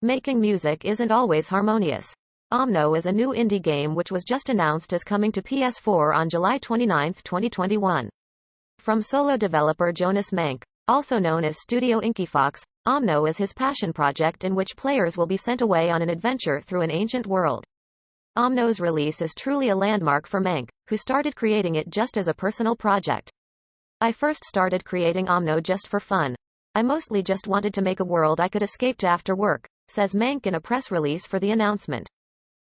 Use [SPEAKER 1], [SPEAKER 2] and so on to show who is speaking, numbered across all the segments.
[SPEAKER 1] Making music isn't always harmonious. Omno is a new indie game which was just announced as coming to PS4 on July 29, 2021. From solo developer Jonas Manke, also known as Studio Inkyfox, Omno is his passion project in which players will be sent away on an adventure through an ancient world. Omno's release is truly a landmark for Manke, who started creating it just as a personal project. I first started creating Omno just for fun. I mostly just wanted to make a world I could escape to after work, says Manke in a press release for the announcement.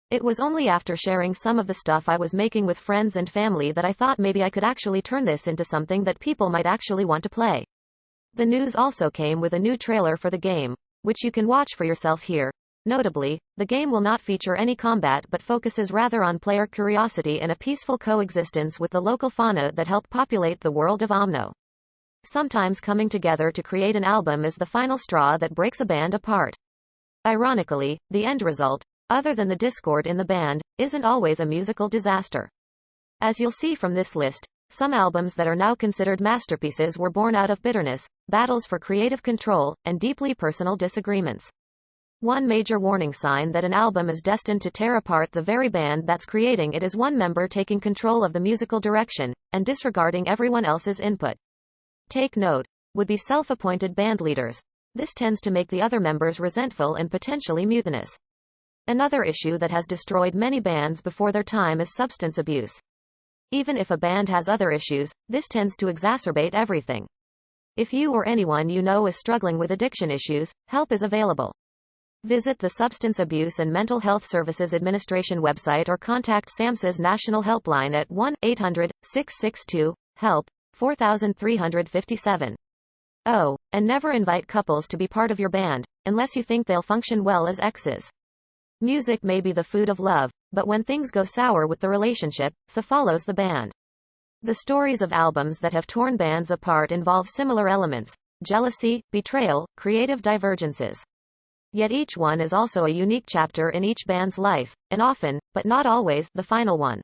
[SPEAKER 1] It was only after sharing some of the stuff I was making with friends and family that I thought maybe I could actually turn this into something that people might actually want to play. The news also came with a new trailer for the game, which you can watch for yourself here. Notably, the game will not feature any combat but focuses rather on player curiosity and a peaceful coexistence with the local fauna that help populate the world of Omno. Sometimes coming together to create an album is the final straw that breaks a band apart. Ironically, the end result, other than the discord in the band, isn't always a musical disaster. As you'll see from this list, some albums that are now considered masterpieces were born out of bitterness, battles for creative control, and deeply personal disagreements. One major warning sign that an album is destined to tear apart the very band that's creating it is one member taking control of the musical direction, and disregarding everyone else's input. Take note, would be self-appointed band leaders. This tends to make the other members resentful and potentially mutinous. Another issue that has destroyed many bands before their time is substance abuse. Even if a band has other issues, this tends to exacerbate everything. If you or anyone you know is struggling with addiction issues, help is available. Visit the Substance Abuse and Mental Health Services Administration website or contact SAMHSA's National Helpline at 1-800-662-HELP, 4357. Oh, and never invite couples to be part of your band, unless you think they'll function well as exes. Music may be the food of love, but when things go sour with the relationship, so follows the band. The stories of albums that have torn bands apart involve similar elements: jealousy, betrayal, creative divergences. Yet each one is also a unique chapter in each band's life, and often, but not always, the final one.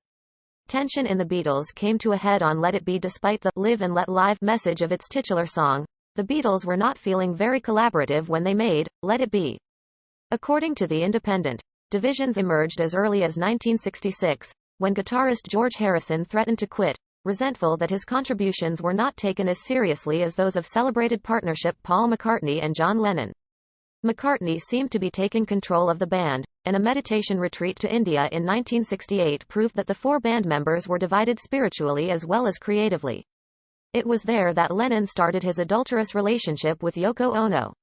[SPEAKER 1] Tension in the Beatles came to a head on Let It Be despite the "Live and Let Live" message of its titular song. The Beatles were not feeling very collaborative when they made Let It Be. According to The Independent, divisions emerged as early as 1966, when guitarist George Harrison threatened to quit, resentful that his contributions were not taken as seriously as those of celebrated partnership Paul McCartney and John Lennon. McCartney seemed to be taking control of the band, and a meditation retreat to India in 1968 proved that the four band members were divided spiritually as well as creatively. It was there that Lennon started his adulterous relationship with Yoko Ono.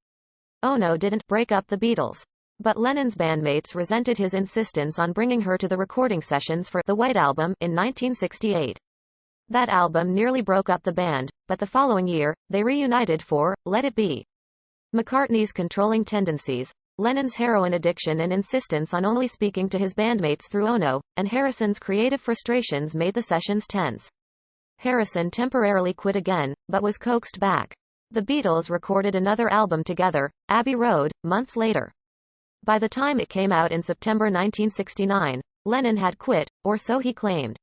[SPEAKER 1] Ono didn't break up the Beatles, but Lennon's bandmates resented his insistence on bringing her to the recording sessions for The White Album in 1968. That album nearly broke up the band, but the following year, they reunited for Let It Be. McCartney's controlling tendencies, Lennon's heroin addiction and insistence on only speaking to his bandmates through Ono, and Harrison's creative frustrations made the sessions tense. Harrison temporarily quit again, but was coaxed back. The Beatles recorded another album together, Abbey Road, months later. By the time it came out in September 1969, Lennon had quit, or so he claimed.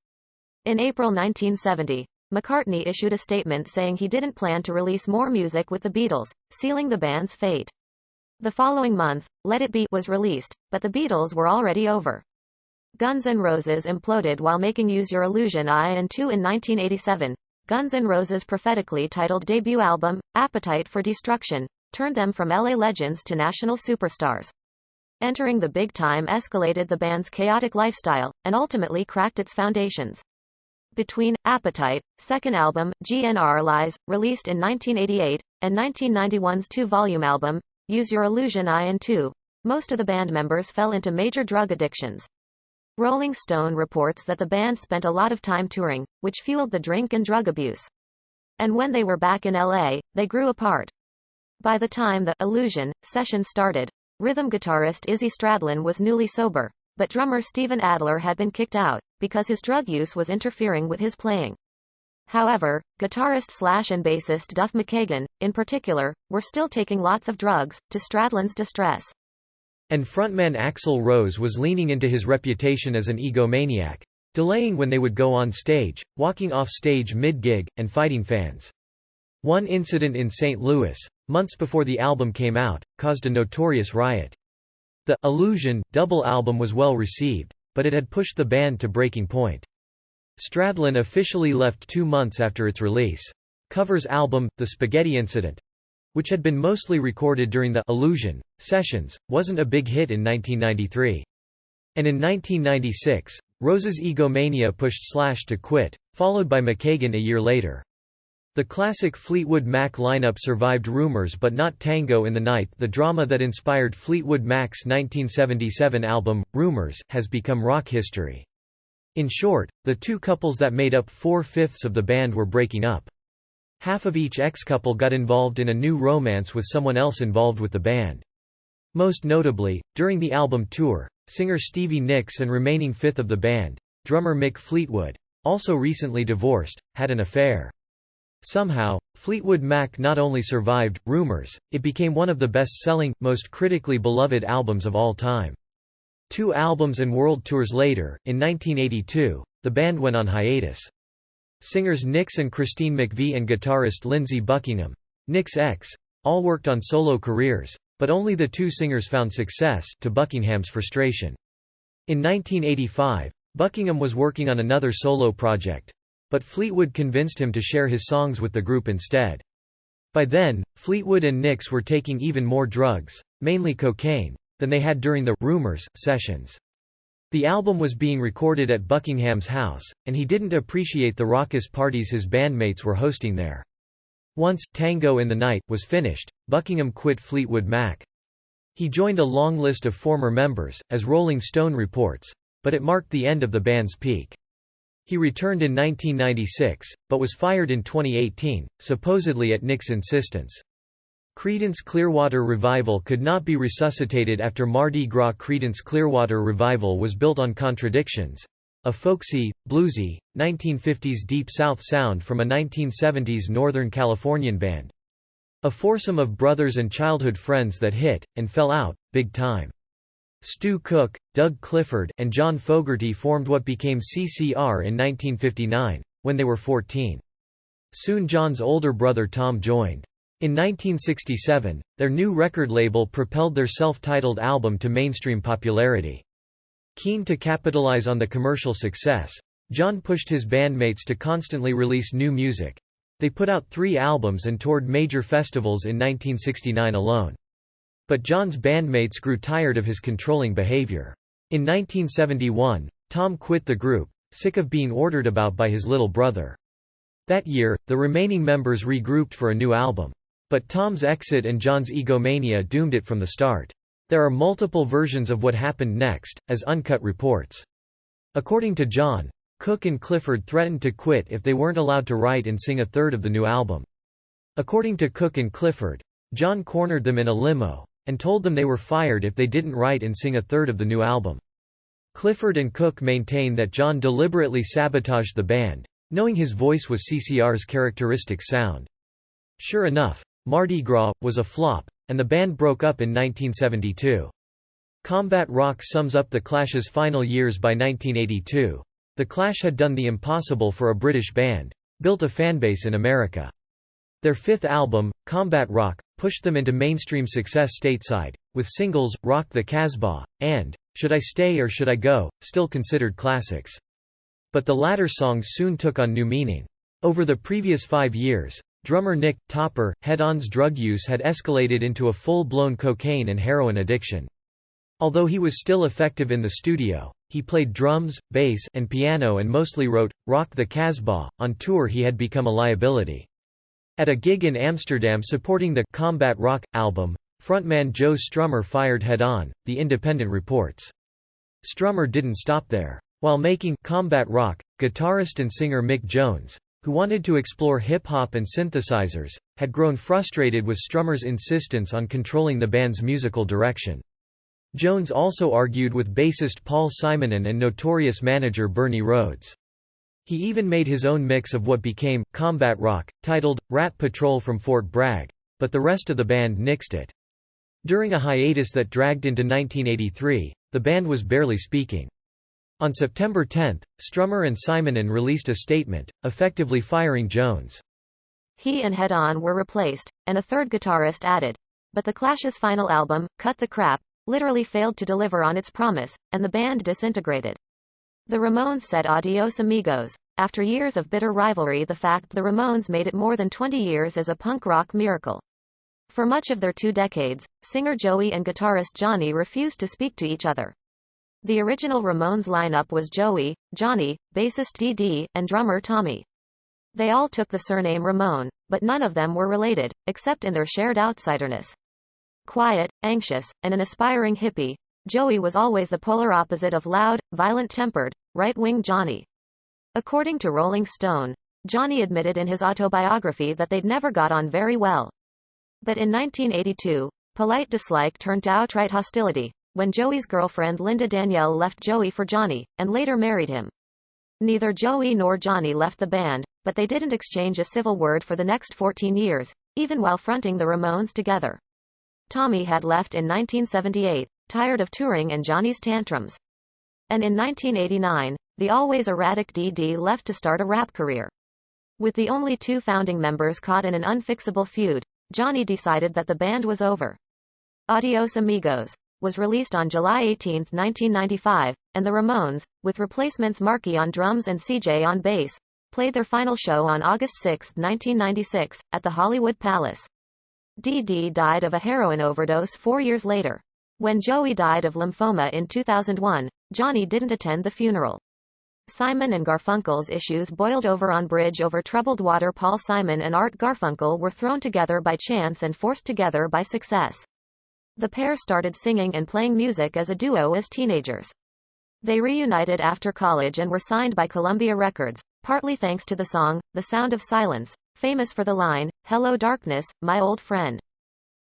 [SPEAKER 1] In April 1970, McCartney issued a statement saying he didn't plan to release more music with the Beatles, sealing the band's fate. The following month, Let It Be was released, but the Beatles were already over. Guns N' Roses imploded while making Use Your Illusion I and II in 1987. Guns N' Roses' prophetically titled debut album, Appetite for Destruction, turned them from LA legends to national superstars. Entering the big time escalated the band's chaotic lifestyle, and ultimately cracked its foundations. Between Appetite, second album, GNR Lies, released in 1988, and 1991's two-volume album, Use Your Illusion I and II, most of the band members fell into major drug addictions. Rolling Stone reports that the band spent a lot of time touring, which fueled the drink and drug abuse. And when they were back in LA, they grew apart. By the time the Illusion session started, rhythm guitarist Izzy Stradlin was newly sober, but drummer Steven Adler had been kicked out, because his drug use was interfering with his playing. However, guitarist and bassist Duff McKagan, in particular, were still taking lots of drugs, to Stradlin's distress.
[SPEAKER 2] And frontman Axl Rose was leaning into his reputation as an egomaniac, delaying when they would go on stage, walking off stage mid-gig, and fighting fans. One incident in St. Louis, months before the album came out, caused a notorious riot. The Illusion double album was well received, but it had pushed the band to breaking point. Stradlin officially left 2 months after its release. Covers album, The Spaghetti Incident, which had been mostly recorded during the Illusion sessions, wasn't a big hit in 1993. And in 1996, Rose's Egomania pushed Slash to quit, followed by McKagan a year later. The classic Fleetwood Mac lineup survived Rumors but not Tango in the Night. The drama that inspired Fleetwood Mac's 1977 album, Rumors, has become rock history. In short, the two couples that made up 4/5 of the band were breaking up. Half of each ex-couple got involved in a new romance with someone else involved with the band. Most notably, during the album tour, singer Stevie Nicks and remaining fifth of the band, drummer Mick Fleetwood, also recently divorced, had an affair. Somehow, Fleetwood Mac not only survived Rumors, it became one of the best-selling, most critically beloved albums of all time. 2 albums and world tours later, in 1982, the band went on hiatus. Singers Nicks and Christine McVie and guitarist Lindsey Buckingham, Nick's ex, all worked on solo careers, but only the 2 singers found success, to Buckingham's frustration. In 1985, Buckingham was working on another solo project, but Fleetwood convinced him to share his songs with the group instead. By then, Fleetwood and Nicks were taking even more drugs, mainly cocaine, than they had during the Rumors sessions. The album was being recorded at Buckingham's house, and he didn't appreciate the raucous parties his bandmates were hosting there. Once Tango in the Night was finished, Buckingham quit Fleetwood Mac. He joined a long list of former members, as Rolling Stone reports, but it marked the end of the band's peak. He returned in 1996, but was fired in 2018, supposedly at Nick's insistence. Creedence Clearwater Revival could not be resuscitated after Mardi Gras. Creedence Clearwater Revival was built on contradictions. A folksy, bluesy, 1950s Deep South sound from a 1970s Northern Californian band. A foursome of brothers and childhood friends that hit, and fell out, big time. Stu Cook, Doug Clifford, and John Fogerty formed what became CCR in 1959, when they were 14. Soon John's older brother Tom joined. In 1967, their new record label propelled their self-titled album to mainstream popularity. Keen to capitalize on the commercial success, John pushed his bandmates to constantly release new music. They put out 3 albums and toured major festivals in 1969 alone. But John's bandmates grew tired of his controlling behavior. In 1971, Tom quit the group, sick of being ordered about by his little brother. That year, the remaining members regrouped for a new album. But Tom's exit and John's egomania doomed it from the start. There are multiple versions of what happened next, as Uncut reports. According to John, Cook and Clifford threatened to quit if they weren't allowed to write and sing a third of the new album. According to Cook and Clifford, John cornered them in a limo, and told them they were fired if they didn't write and sing a third of the new album. Clifford and Cook maintain that John deliberately sabotaged the band, knowing his voice was CCR's characteristic sound. Sure enough, Mardi Gras was a flop, and the band broke up in 1972. Combat Rock sums up The Clash's final years by 1982. The Clash had done the impossible for a British band, built a fanbase in America. Their 5th album, Combat Rock, pushed them into mainstream success stateside, with singles, Rock the Casbah, and Should I Stay or Should I Go, still considered classics. But the latter songs soon took on new meaning. Over the previous 5 years, drummer Nick Topper Head-On's drug use had escalated into a full-blown cocaine and heroin addiction. Although he was still effective in the studio, he played drums, bass, and piano and mostly wrote Rock the Casbah. On tour he had become a liability. At a gig in Amsterdam supporting the Combat Rock album, frontman Joe Strummer fired Head-On, The Independent reports. Strummer didn't stop there. While making Combat Rock, guitarist and singer Mick Jones, who wanted to explore hip-hop and synthesizers, had grown frustrated with Strummer's insistence on controlling the band's musical direction. Jones also argued with bassist Paul Simonon and Notorious manager Bernie Rhodes. He even made his own mix of what became Combat Rock, titled Rat Patrol from Fort Bragg, but the rest of the band nixed it. During a hiatus that dragged into 1983, the band was barely speaking. On September 10, Strummer and Simonon released a statement, effectively firing Jones.
[SPEAKER 1] He and Head-On were replaced, and a third guitarist added. But the Clash's final album, Cut the Crap, literally failed to deliver on its promise, and the band disintegrated. The Ramones said adios amigos. After years of bitter rivalry, the fact the Ramones made it more than 20 years is a punk rock miracle. For much of their 2 decades, singer Joey and guitarist Johnny refused to speak to each other. The original Ramones lineup was Joey, Johnny, bassist Dee, and drummer Tommy. They all took the surname Ramone, but none of them were related, except in their shared outsiderness. Quiet, anxious, and an aspiring hippie, Joey was always the polar opposite of loud, violent-tempered, right-wing Johnny. According to Rolling Stone, Johnny admitted in his autobiography that they'd never got on very well. But in 1982, polite dislike turned to outright hostility, when Joey's girlfriend Linda Danielle left Joey for Johnny, and later married him. Neither Joey nor Johnny left the band, but they didn't exchange a civil word for the next 14 years, even while fronting the Ramones together. Tommy had left in 1978, tired of touring and Johnny's tantrums. And in 1989, the always erratic Dee left to start a rap career. With the only 2 founding members caught in an unfixable feud, Johnny decided that the band was over. Adios Amigos was released on July 18, 1995, and the Ramones, with replacements Marky on drums and CJ on bass, played their final show on August 6, 1996, at the Hollywood Palace. Dee died of a heroin overdose 4 years later. When Joey died of lymphoma in 2001, Johnny didn't attend the funeral. Simon and Garfunkel's issues boiled over on Bridge Over Troubled Water. Paul Simon and Art Garfunkel were thrown together by chance and forced together by success. The pair started singing and playing music as a duo as teenagers. They reunited after college and were signed by Columbia Records, partly thanks to the song, The Sound of Silence, famous for the line, "Hello Darkness, my old friend."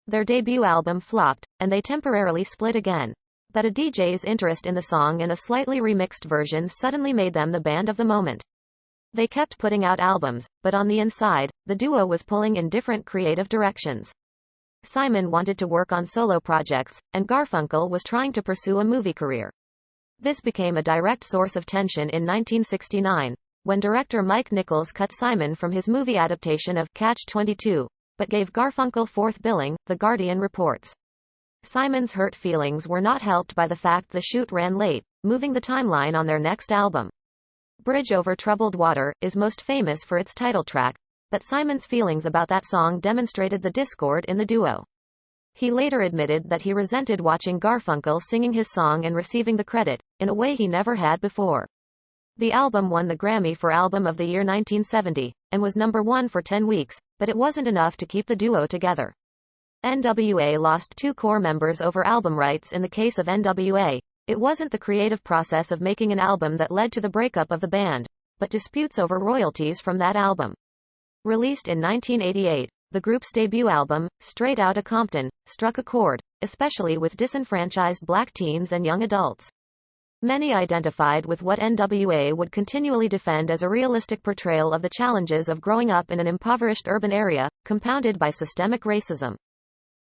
[SPEAKER 1] Their debut album flopped, and they temporarily split again. But a DJ's interest in the song in a slightly remixed version suddenly made them the band of the moment. They kept putting out albums, but on the inside, the duo was pulling in different creative directions. Simon wanted to work on solo projects, and Garfunkel was trying to pursue a movie career. This became a direct source of tension in 1969, when director Mike Nichols cut Simon from his movie adaptation of Catch-22, but gave Garfunkel 4th billing, The Guardian reports. Simon's hurt feelings were not helped by the fact the shoot ran late, moving the timeline on their next album. Bridge Over Troubled Water is most famous for its title track, but Simon's feelings about that song demonstrated the discord in the duo. He later admitted that he resented watching Garfunkel singing his song and receiving the credit, in a way he never had before. The album won the Grammy for Album of the Year 1970, and was number 1 for 10 weeks, but it wasn't enough to keep the duo together. NWA lost 2 core members over album rights. In the case of NWA, it wasn't the creative process of making an album that led to the breakup of the band, but disputes over royalties from that album. Released in 1988, the group's debut album, Straight Outta Compton, struck a chord, especially with disenfranchised black teens and young adults. Many identified with what NWA would continually defend as a realistic portrayal of the challenges of growing up in an impoverished urban area, compounded by systemic racism.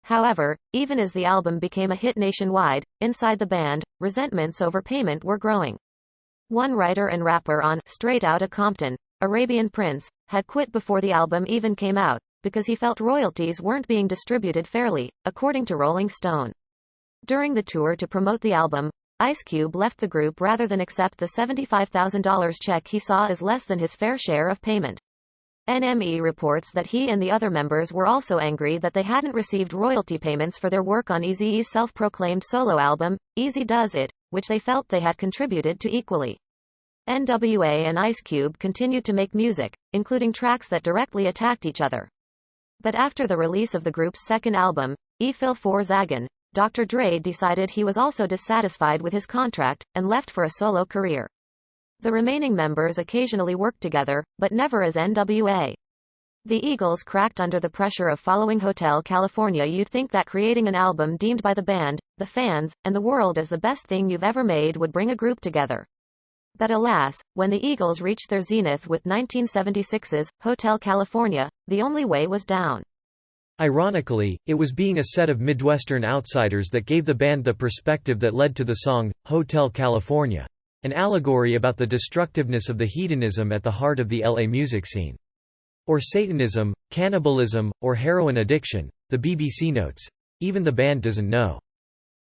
[SPEAKER 1] However, even as the album became a hit nationwide, inside the band, resentments over payment were growing. One writer and rapper on Straight Outta Compton, Arabian Prince, had quit before the album even came out, because he felt royalties weren't being distributed fairly, according to Rolling Stone. During the tour to promote the album, Ice Cube left the group rather than accept the $75,000 check he saw as less than his fair share of payment. NME reports that he and the other members were also angry that they hadn't received royalty payments for their work on Eazy-E's self-proclaimed solo album, Easy Does It, which they felt they had contributed to equally. NWA and Ice Cube continued to make music, including tracks that directly attacked each other. But after the release of the group's second album, E-Phil 4 Zagan, Dr. Dre decided he was also dissatisfied with his contract, and left for a solo career. The remaining members occasionally worked together, but never as NWA. The Eagles cracked under the pressure of following Hotel California. You'd think that creating an album deemed by the band, the fans, and the world as the best thing you've ever made would bring a group together. But alas, when the Eagles reached their zenith with 1976's Hotel California, the only way was down.
[SPEAKER 2] Ironically, it was being a set of Midwestern outsiders that gave the band the perspective that led to the song, Hotel California, an allegory about the destructiveness of the hedonism at the heart of the LA music scene. Or Satanism, cannibalism, or heroin addiction, the BBC notes. Even the band doesn't know.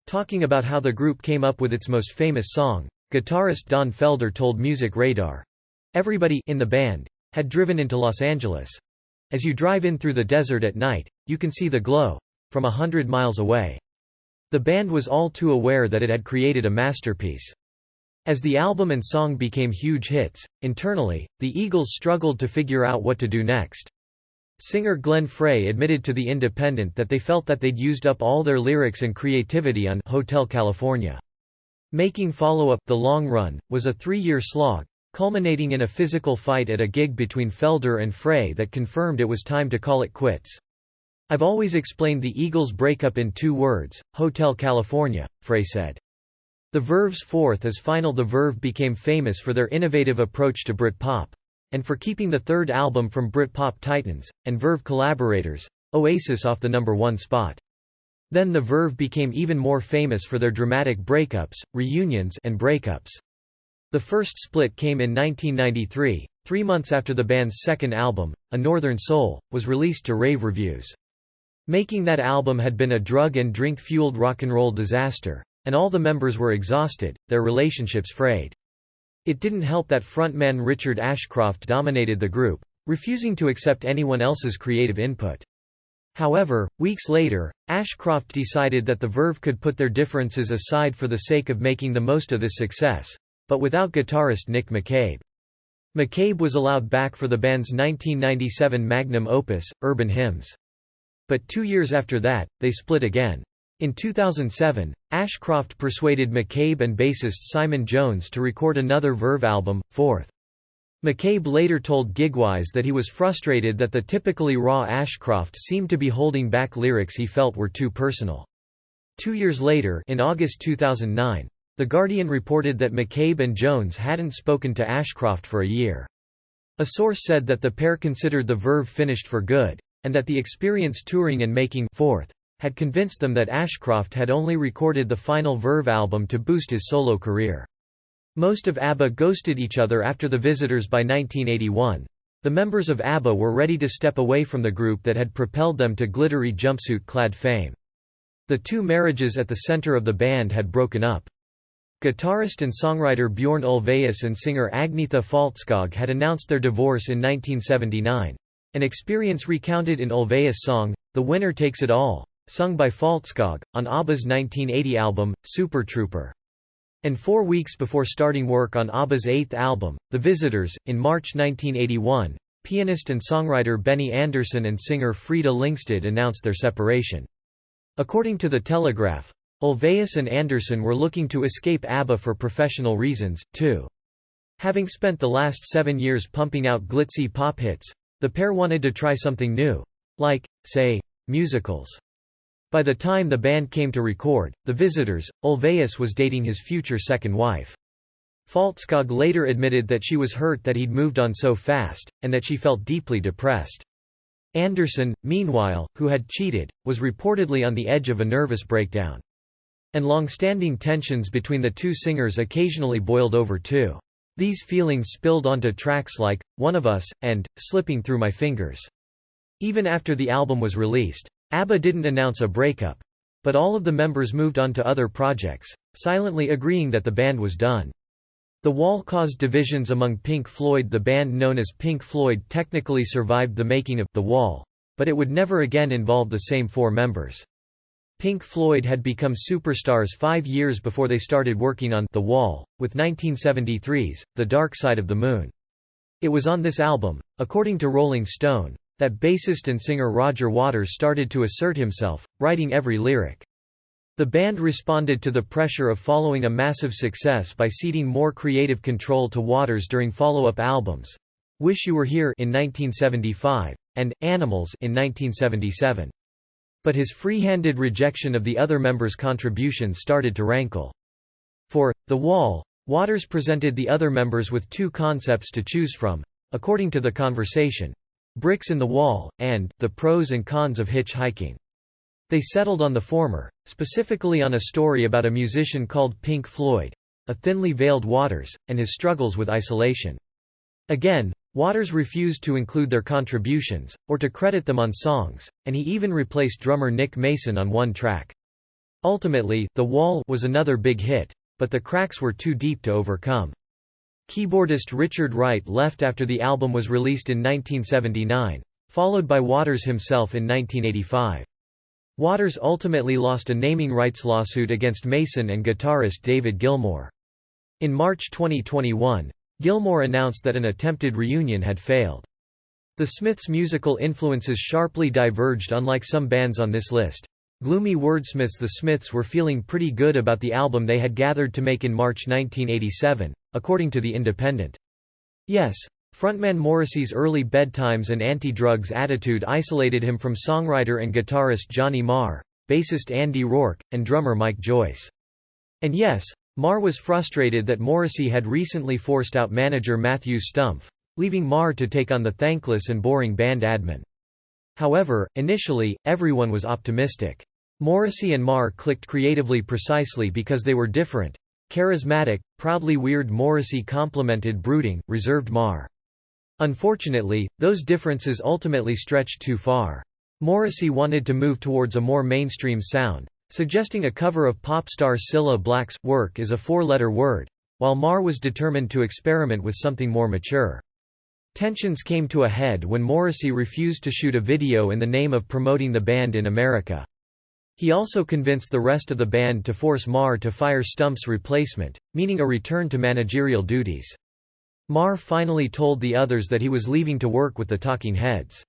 [SPEAKER 2] Talking about how the group came up with its most famous song, guitarist Don Felder told Music Radar, "Everybody in the band had driven into Los Angeles. As you drive in through the desert at night, you can see the glow from 100 miles away." The band was all too aware that it had created a masterpiece. As the album and song became huge hits, internally, the Eagles struggled to figure out what to do next. Singer Glenn Frey admitted to The Independent that they felt that they'd used up all their lyrics and creativity on Hotel California. Making follow-up, The Long Run, was a 3-year slog, culminating in a physical fight at a gig between Felder and Frey that confirmed it was time to call it quits. "I've always explained the Eagles' breakup in 2 words, Hotel California," Frey said. The Verve's fourth is Final. The Verve became famous for their innovative approach to Britpop, and for keeping the third album from Britpop titans and Verve collaborators, Oasis, off the #1 spot. Then the Verve became even more famous for their dramatic breakups, reunions, and breakups. The first split came in 1993, 3 months after the band's second album, A Northern Soul, was released to rave reviews. Making that album had been a drug and drink-fueled rock'n'roll disaster, and all the members were exhausted, their relationships frayed. It didn't help that frontman Richard Ashcroft dominated the group, refusing to accept anyone else's creative input. However, weeks later, Ashcroft decided that the Verve could put their differences aside for the sake of making the most of this success, but without guitarist Nick McCabe. McCabe was allowed back for the band's 1997 magnum opus, Urban Hymns. But 2 years after that, they split again. In 2007, Ashcroft persuaded McCabe and bassist Simon Jones to record another Verve album, Fourth. McCabe later told Gigwise that he was frustrated that the typically raw Ashcroft seemed to be holding back lyrics he felt were too personal. 2 years later, in August 2009, The Guardian reported that McCabe and Jones hadn't spoken to Ashcroft for a year. A source said that the pair considered the Verve finished for good, and that the experience touring and making Fourth had convinced them that Ashcroft had only recorded the final Verve album to boost his solo career. Most of ABBA ghosted each other after The Visitors by 1981. The members of ABBA were ready to step away from the group that had propelled them to glittery jumpsuit-clad fame. The 2 marriages at the center of the band had broken up. Guitarist and songwriter Bjorn Ulvaeus and singer Agnetha Faltskog had announced their divorce in 1979. An experience recounted in Ulvaeus' song, The Winner Takes It All, sung by Faltskog, on ABBA's 1980 album, Super Trooper. And 4 weeks before starting work on ABBA's 8th album, The Visitors, in March 1981, pianist and songwriter Benny Andersson and singer Frida Lyngstad announced their separation. According to The Telegraph, Ulvaeus and Andersson were looking to escape ABBA for professional reasons, too. Having spent the last 7 years pumping out glitzy pop hits, the pair wanted to try something new. Like, say, musicals. By the time the band came to record The Visitors, Ulvaeus was dating his future second wife. Faltskog later admitted that she was hurt that he'd moved on so fast, and that she felt deeply depressed. Andersson, meanwhile, who had cheated, was reportedly on the edge of a nervous breakdown. And long-standing tensions between the 2 singers occasionally boiled over too. These feelings spilled onto tracks like, One of Us, and, Slipping Through My Fingers. Even after the album was released, ABBA didn't announce a breakup. But all of the members moved on to other projects, silently agreeing that the band was done. The Wall caused divisions among Pink Floyd. The band known as Pink Floyd technically survived the making of The Wall, but it would never again involve the same 4 members. Pink Floyd had become superstars 5 years before they started working on The Wall, with 1973's The Dark Side of the Moon. It was on this album, according to Rolling Stone, that bassist and singer Roger Waters started to assert himself, writing every lyric. The band responded to the pressure of following a massive success by ceding more creative control to Waters during follow-up albums, Wish You Were Here in 1975, and Animals in 1977. But his free-handed rejection of the other members' contributions started to rankle. For The Wall, Waters presented the other members with 2 concepts to choose from, according to The Conversation: Bricks in the Wall, and The Pros and Cons of Hitchhiking. They settled on the former, specifically on a story about a musician called Pink Floyd, a thinly veiled Waters, and his struggles with isolation. Again, Waters refused to include their contributions, or to credit them on songs, and he even replaced drummer Nick Mason on one track. Ultimately, The Wall was another big hit, but the cracks were too deep to overcome. Keyboardist Richard Wright left after the album was released in 1979, followed by Waters himself in 1985. Waters ultimately lost a naming rights lawsuit against Mason and guitarist David Gilmour. In March 2021, Gilmour announced that an attempted reunion had failed. The Smiths' musical influences sharply diverged. Unlike some bands on this list, gloomy wordsmiths, the Smiths were feeling pretty good about the album they had gathered to make in March 1987, according to The Independent. Yes, frontman Morrissey's early bedtimes and anti-drugs attitude isolated him from songwriter and guitarist Johnny Marr, bassist Andy Rourke, and drummer Mike Joyce. And yes, Marr was frustrated that Morrissey had recently forced out manager Matthew Stumpf, leaving Marr to take on the thankless and boring band admin. However, initially, everyone was optimistic. Morrissey and Marr clicked creatively precisely because they were different. Charismatic, proudly weird Morrissey complemented brooding, reserved Marr. Unfortunately, those differences ultimately stretched too far. Morrissey wanted to move towards a more mainstream sound, suggesting a cover of pop star Cilla Black's "Work" is a four-letter word, while Marr was determined to experiment with something more mature. Tensions came to a head when Morrissey refused to shoot a video in the name of promoting the band in America. He also convinced the rest of the band to force Marr to fire Stumpf's replacement, meaning a return to managerial duties. Marr finally told the others that he was leaving to work with the Talking Heads.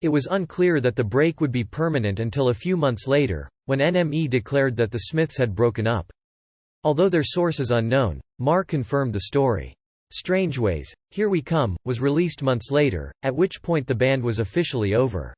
[SPEAKER 2] It was unclear that the break would be permanent until a few months later, when NME declared that the Smiths had broken up. Although their source is unknown, Marr confirmed the story. Strangeways, Here We Come was released months later, at which point the band was officially over.